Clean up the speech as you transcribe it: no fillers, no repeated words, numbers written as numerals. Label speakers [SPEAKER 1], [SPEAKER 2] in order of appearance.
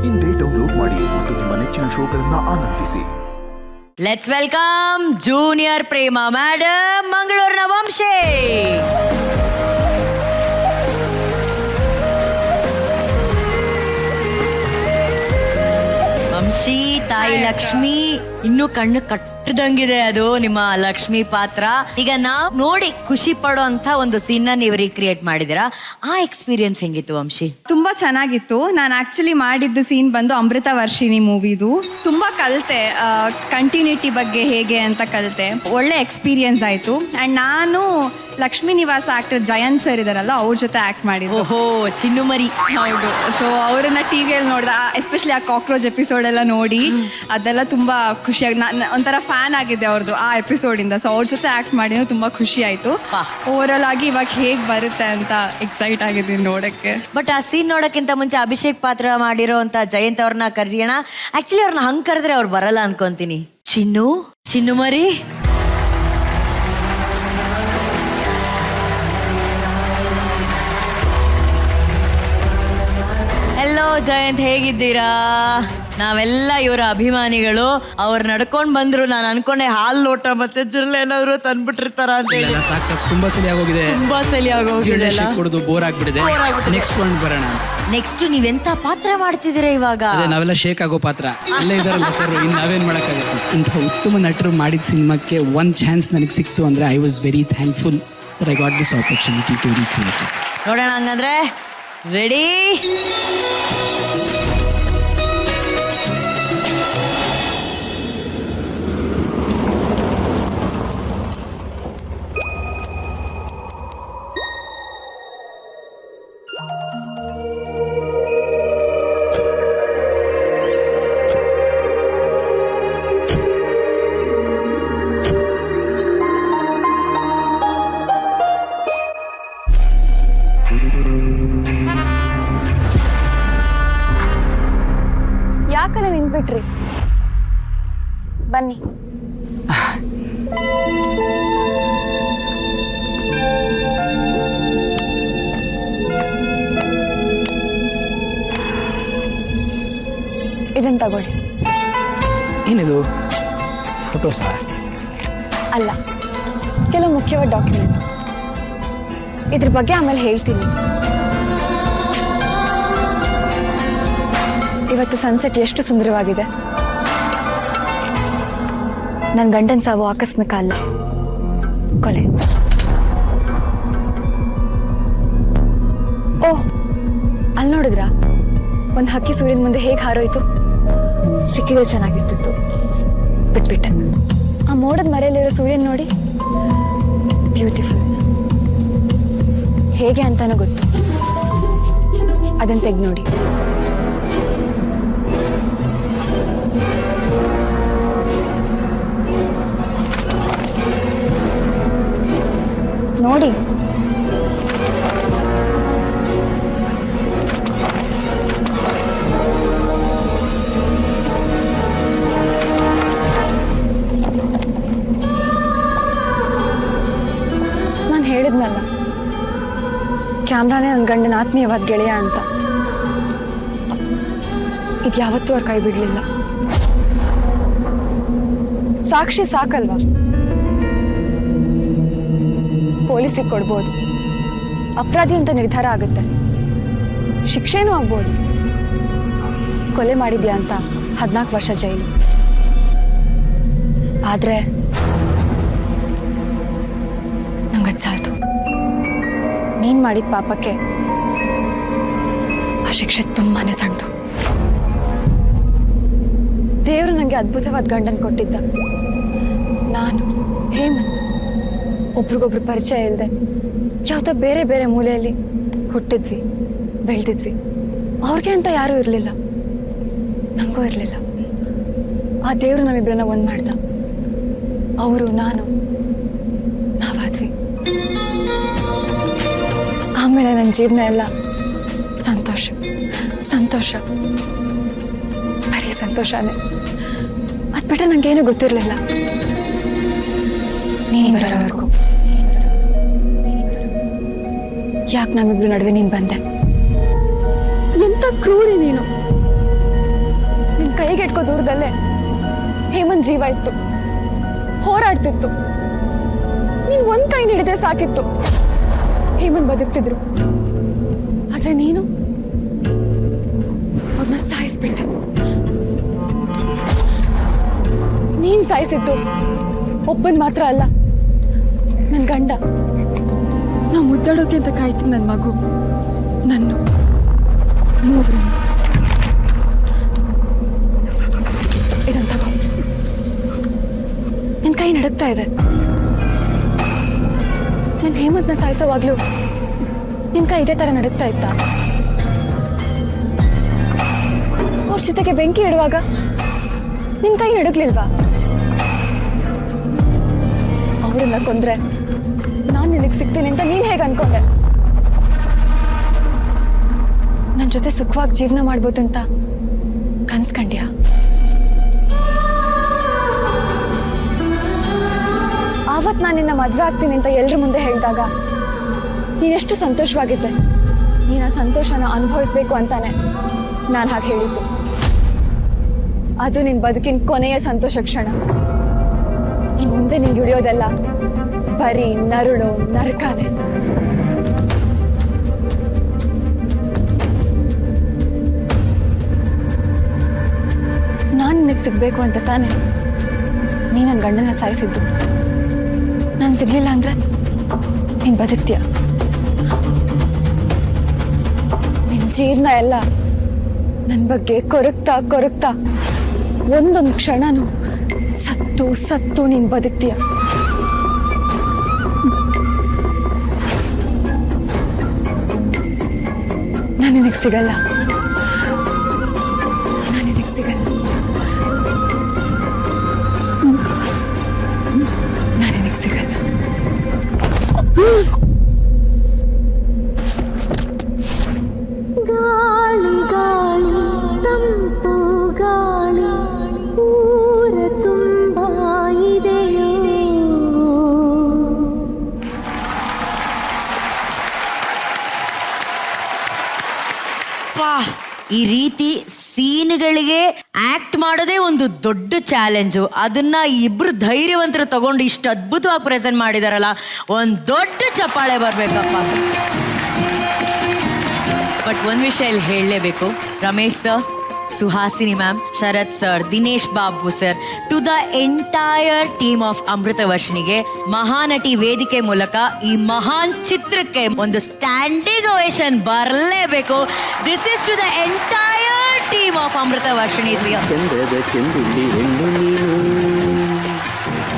[SPEAKER 1] ಇಂದೇ ಡೌನ್ಲೋಡ್ ಮಾಡಿ ಮತ್ತು ನಿಮ್ಮ ನೆಚ್ಚಿನ ಶೋಗಳನ್ನ ಆನಂದಿಸಿ.
[SPEAKER 2] Let's welcome junior Prema madam, ಮಂಗಳೂರಿನ ವಂಶೇ. ವಂಶಿ ತಾಯಿ ಲಕ್ಷ್ಮಿ, ಇನ್ನು ಕಣ್ಣು ಕಟ್ಟದಂಗಿದೆ ಅದು ನಿಮ್ಮ ಲಕ್ಷ್ಮಿ ಪಾತ್ರ. ಈಗ ನಾವು ನೋಡಿ ಖುಷಿ ಪಡೋ ಅಂತ ಒಂದು ಸೀನ್ ನೀವು ರೀಕ್ರಿಯೇಟ್ ಮಾಡಿದಿರಾ. ಆ ಎಕ್ಸ್ಪೀರಿಯನ್ಸ್ ಹೆಂಗಿತ್ತು ವಂಶಿ?
[SPEAKER 3] ತುಂಬಾ ಚೆನ್ನಾಗಿತ್ತು. ನಾನು ಆಕ್ಚುಲಿ ಮಾಡಿದ್ದ ಸೀನ್ ಬಂದು ಅಮೃತ ವರ್ಷಿಣಿ ಮೂವಿದು. ತುಂಬಾ ಕಲಿತೆ, ಕಂಟಿನ್ಯೂಟಿ ಬಗ್ಗೆ ಹೇಗೆ ಅಂತ ಕಲಿತೆ. ಒಳ್ಳೆ ಎಕ್ಸ್ಪೀರಿಯನ್ಸ್ ಆಯ್ತು. ಅಂಡ್ ನಾನು ಲಕ್ಷ್ಮೀ ನಿವಾಸ ಆಕ್ಟರ್ ಜಯಂತ್ ಸರ್ ಇದಾರಲ್ಲ, ಅವ್ರ ಜೊತೆ ಆಕ್ಟ್ ಮಾಡಿದ್ದು.
[SPEAKER 2] ಓಹೋ, ಚಿನ್ನುಮರಿ.
[SPEAKER 3] ಹೌದು. ಸೊ ಅವರನ್ನ ಟಿವಿಯಲ್ಲಿ ನೋಡಿದ, ಎಸ್ಪೆಷಲಿ ಆ ಕಾಕ್ರೋಚ್ ಎಪಿಸೋಡ್ ಎಲ್ಲ ನೋಡಿ ಅದೆಲ್ಲ ತುಂಬಾ ಖುಷಿಯಾಗಿ ಒಂಥರ ಫ್ಯಾನ್ ಆಗಿದ್ದೆ ಅವ್ರದ್ದು ಆ ಎಪಿಸೋಡ್ ಇಂದ. ಸೊ ಅವ್ರ ಜೊತೆ ಆಕ್ಟ್ ಮಾಡಿ ತುಂಬಾ ಖುಷಿ ಆಯ್ತು. ಓವರ್ ಆಲ್ ಆಗಿ ಇವಾಗ ಹೇಗ್ ಬರುತ್ತೆ ಅಂತ ಎಕ್ಸೈಟ್ ಆಗಿದ್ದೀನಿ ನೋಡಕ್ಕೆ.
[SPEAKER 2] ಬಟ್ ಆ ಸೀನ್ ನೋಡಕ್ಕಿಂತ ಮುಂಚೆ ಅಭಿಷೇಕ್ ಪಾತ್ರ ಮಾಡಿರೋ ಅಂತ ಜಯಂತ್ ಅವ್ರನ್ನ ಕರೆಯೋಣ. ಆಕ್ಚುಲಿ ಅವ್ರನ್ನ ಹಂಗ್ ಕರೆದ್ರೆ ಅವ್ರು ಬರಲ್ಲ ಅನ್ಕೊಂತೀನಿ. ಚಿನ್ನು ಮರಿ. ಹೆಲೋ ಜಯಂತ್, ಹೇಗಿದ್ದೀರಾ? ನಾವೆಲ್ಲ ಇವರ ಅಭಿಮಾನಿಗಳು. ಅವ್ರು ನಡ್ಕೊಂಡ್ ಬಂದ್ರು, ನಾನು ಅನ್ಕೊಂಡೆ ಹಾಲ್ ಲೋಟ ಮತ್ತೆ ಜಿರ್ಲೆ ಏನಾದ್ರು ತಂದ್ಬಿಟ್ಟಿರ್ತಾರ ಅಂತ ಹೇಳಿ.
[SPEAKER 4] ತುಂಬಾ ಸಲಿ ಆಗೋಗಿದೆ, ಕುಡಿದು ಬೋರ್ ಆಗ್ಬಿಟ್ಟಿದೆ. ನೆಕ್ಸ್ಟ್ ಪಾಯಿಂಟ್ ಬರೋಣ.
[SPEAKER 2] ನೆಕ್ಸ್ಟ್ ನೀವೆಂತ ಪಾತ್ರ ಮಾಡ್ತಿದ್ದೀರಾ ಇವಾಗ?
[SPEAKER 4] ಅದೇ ನಾವೆಲ್ಲ ಶೇಕ್ ಆಗೋ ಪಾತ್ರ. ಅಲ್ಲೇ ಇದಾರಲ್ಲ ಸರ್, ಇನ್ನು ನಾವೇನ್ ಮಾಡಕ್ಕಾಗುತ್ತೆ. ಇಂಥ ಉತ್ತಮ ನಟರು ಮಾಡಿದ ಸಿನಿಮಾಕ್ಕೆ ಒಂದ್ ಚಾನ್ಸ್ ನನಗೆ ಸಿಕ್ತು ಅಂದ್ರೆ I was very thankful that I got this opportunity to recreate.
[SPEAKER 2] ನೋಡೋಣ ಹಂಗಂದ್ರೆ. ರೆಡಿ?
[SPEAKER 5] ಯಾಕಲ್ಲ ನಿಂತ್ಬಿಟ್ರಿ? ಬನ್ನಿ. ಇದನ್ನ ತಗೊಳ್ಳಿ.
[SPEAKER 4] ಏನಿದು? ಫೋಟೋಸಾ?
[SPEAKER 5] ಅಲ್ಲ, ಕೆಲವು ಮುಖ್ಯವಾದ ಡಾಕ್ಯುಮೆಂಟ್ಸ್. ಇದ್ರ ಬಗ್ಗೆ ಆಮೇಲೆ ಹೇಳ್ತೀನಿ. ಇವತ್ತು ಸನ್ಸೆಟ್ ಎಷ್ಟು ಸುಂದರವಾಗಿದೆ. ನನ್ನ ಗಂಡನ ಸಾವು ಆಕಸ್ಮಿಕ ಅಲ್ಲ, ಕೊಲೆ. ಓಹ್, ಅಲ್ಲಿ ನೋಡಿದ್ರ ಒಂದು ಹಕ್ಕಿ ಸೂರ್ಯನ ಮುಂದೆ ಹೇಗೆ ಹಾರೋಯ್ತು? ಸಿಕ್ಕಿದ್ರೆ ಚೆನ್ನಾಗಿರ್ತಿತ್ತು, ಬಿಟ್ಬಿಟ್ಟೆ. ಆ ಮೋಡದ ಮರೆಯಲ್ಲಿರೋ ಸೂರ್ಯನ್ ನೋಡಿ, ಬ್ಯೂಟಿಫುಲ್. ಹೇಗೆ ಅಂತಾನೂ ಗೊತ್ತು. ಅದನ್ನ ತೆಗ್ದು ನೋಡಿ. ನೋಡಿ, ನಾನು ಹೇಳಿದ್ನಲ್ಲ, ಕ್ಯಾಮ್ರಾನೇ ನನ್ನ ಗಂಡನ ಆತ್ಮೀಯವಾದ ಗೆಳೆಯ ಅಂತ. ಇದು ಯಾವತ್ತೂ ಅವ್ರ ಕೈ ಬಿಡ್ಲಿಲ್ಲ. ಸಾಕ್ಷಿ ಸಾಕಲ್ವಾ? ಪೊಲೀಸಿಗೆ ಕೊಡ್ಬೋದು, ಅಪರಾಧಿ ಅಂತ ನಿರ್ಧಾರ ಆಗುತ್ತೆ, ಶಿಕ್ಷೆನೂ ಆಗ್ಬೋದು. ಕೊಲೆ ಮಾಡಿದ್ಯಾ ಅಂತ 14 ವರ್ಷ ಜೈಲು. ಆದ್ರೆ ನಂಗದ್ ಸಾಲ್ತು. ನೀನ್ ಮಾಡಿದ ಪಾಪಕ್ಕೆ ಆ ಶಿಕ್ಷೆ ತುಂಬಾನೇ ಸಣ್ಣದು. ದೇವರು ನಂಗೆ ಅದ್ಭುತವಾದ ಗಂಡನ್ ಕೊಟ್ಟಿದ್ದ. ನಾನು ಹೇಮಂತ್ ಒಬ್ರಿಗೊಬ್ರು ಪರಿಚಯ ಇಲ್ಲದೆ ಯಾವುದೋ ಬೇರೆ ಬೇರೆ ಮೂಲೆಯಲ್ಲಿ ಹುಟ್ಟಿದ್ವಿ, ಬೆಳೆದಿದ್ವಿ. ಅವ್ರಿಗೆ ಅಂತ ಯಾರೂ ಇರಲಿಲ್ಲ, ನನಗೂ ಇರಲಿಲ್ಲ. ಆ ದೇವರು ನಮ್ಮಿಬ್ಬರನ್ನ ಒಂದು ಮಾಡ್ದ. ಅವರು ನಾನು ನಾವಾದ್ವಿ. ಆಮೇಲೆ ನನ್ನ ಜೀವನ ಎಲ್ಲ ಸಂತೋಷ ಸಂತೋಷ, ಬರೀ ಸಂತೋಷನೇ. ಅದು ಬಿಟ್ಟರೆ ನನಗೇನು ಗೊತ್ತಿರಲಿಲ್ಲ. ನೀನು ಬರೋವರೆಗೂ ಯಾಕೆ ನಮ್ಮಿಬ್ರು ನಡುವೆ ನೀನು ಬಂದೆ? ಎಂತ ಕ್ರೂರಿ ನೀನು. ಜೀವ ಇತ್ತು, ಹೋರಾಡ್ತಿತ್ತು. ನೀನ್ ಒಂದ್ ಕೈ ಹಿಡಿದ್ರೆ ಸಾಕಿತ್ತು, ಹೇಮಂತ್ ಬದುಕ್ತಿದ್ರು. ಆದ್ರೆ ನೀನು ಅವ್ರನ್ನ ಸಾಯಿಸ್ಬಿಟ್ಟೆ. ನೀನ್ ಸಾಯಿಸಿದ್ದು ಒಬ್ಬನ್ ಮಾತ್ರ ಅಲ್ಲ, ನನ್ ಗಂಡ. ನಾವು ಮುದ್ದಾಡೋಕೆ ಅಂತ ಕಾಯ್ತೀನಿ ನನ್ನ ಮಗು, ನನ್ನ ಮೂವ್ರನ್ನು. ಇದಂತ ನಿನ್ ಕೈ ನಡುಗ್ತಾ ಇದೆ. ನನ್ ಹೇಮಂತ್ನ ಸಾಯಿಸೋವಾಗ್ಲೂ ನಿನ್ ಕೈ ಇದೇ ತರ ನಡುಗ್ತಾ ಇತ್ತ? ಅವ್ರ ಜೊತೆಗೆ ಬೆಂಕಿ ಇಡುವಾಗ ನಿನ್ ಕೈ ನಡುಗ್ಲಿಲ್ವಾ? ಅವ್ರನ್ನ ಕೊಂದ್ರೆ ನಾನ್ ನಿನಗೆ ಸಿಗ್ತೀನಿ ಅಂತ ನೀನ್ ಹೇಗೆ ಅನ್ಕೊಂಡೆ? ನನ್ ಜೊತೆ ಸುಖವಾಗಿ ಜೀವನ ಮಾಡ್ಬೋದು ಅಂತ ಕನ್ಸ್ಕಂಡ್ಯಾ? ಆವತ್ ನಾನು ನಿನ್ನ ಮದ್ವೆ ಆಗ್ತೀನಿ ಅಂತ ಎಲ್ರ ಮುಂದೆ ಹೇಳಿದಾಗ ನೀನೆಷ್ಟು ಸಂತೋಷವಾಗಿದ್ದೆ. ನೀನ ಸಂತೋಷನ ಅನುಭವಿಸ್ಬೇಕು ಅಂತಾನೆ ನಾನು ಹಾಗೆ ಹೇಳಿದ್ದು. ಅದು ನಿನ್ ಬದುಕಿನ ಕೊನೆಯ ಸಂತೋಷ ಕ್ಷಣ. ಇನ್ ಮುಂದೆ ನಿಂಗೆ ಹಿಡಿಯೋದೆಲ್ಲ ಬರೀ ನರುಳು ನರಕಾನೆ. ನಾನು ನಿನಗೆ ಸಿಗ್ಬೇಕು ಅಂತ ತಾನೆ ನೀ ನನ್ನ ಗಂಡನ ಸಾಯಿಸಿದ್ದು. ನಾನು ಸಿಗ್ಲಿಲ್ಲ ಅಂದ್ರೆ ನೀನ್ ಬದುಕ್ತೀಯ. ನಿನ್ ಜೀವನ ಎಲ್ಲ ನನ್ನ ಬಗ್ಗೆ ಕೊರಗ್ತಾ ಒಂದೊಂದು ಕ್ಷಣನೂ ಸತ್ತು ನೀನ್ ಬದುಕ್ತೀಯ. ನಾನು ನಿನಗೆ ಸಿಗಲ್ಲ, ನಾನು ನಿನಗೆ ಸಿಗಲ್ಲ, ನಾನು ನಿನಗೆ ಸಿಗಲ್ಲ.
[SPEAKER 6] ಗಾಳಿ ಗಾಳಿ ತಂಪು ಗಾಳಿ ಊರ ತುಂಬ ಇದೆಯೋ.
[SPEAKER 2] ಈ ರೀತಿ ಸೀನ್ಗಳಿಗೆ ಆಕ್ಟ್ ಮಾಡೋದೇ ಒಂದು ದೊಡ್ಡ ಚಾಲೆಂಜು. ಅದನ್ನ ಇಬ್ರು ಧೈರ್ಯವಂತರು ತಗೊಂಡು ಇಷ್ಟು ಅದ್ಭುತವಾಗಿ ಪ್ರೆಸೆಂಟ್ ಮಾಡಿದಾರಲ್ಲ, ಒಂದು ದೊಡ್ಡ ಚಪ್ಪಾಳೆ ಬರ್ಬೇಕಪ್ಪ. ಬಟ್ ಒಂದು ವಿಷಯ ಇಲ್ಲಿ ಹೇಳಲೇಬೇಕು, Ramesh sir, Suhasini ma'am, Sharath sir, Dinesh Babu sir, to the entire team of ಅಮೃತವರ್ಷಿಣಿಗೆ ಮಹಾನಟಿ ವೇದಿಕೆ ಮೂಲಕ ಈ ಮಹಾನ್ ಚಿತ್ರಕ್ಕೆ ಒಂದು ಸ್ಟ್ಯಾಂಡಿಂಗ್ ಓವೇಷನ್ ಬರಲೇಬೇಕು. This is to the entire team of Amruthavarshini.
[SPEAKER 7] ಚಂದ್ರದ ಚೆಂದುಳ್ಳಿ ಹೆಣ್ಣು ನೀನು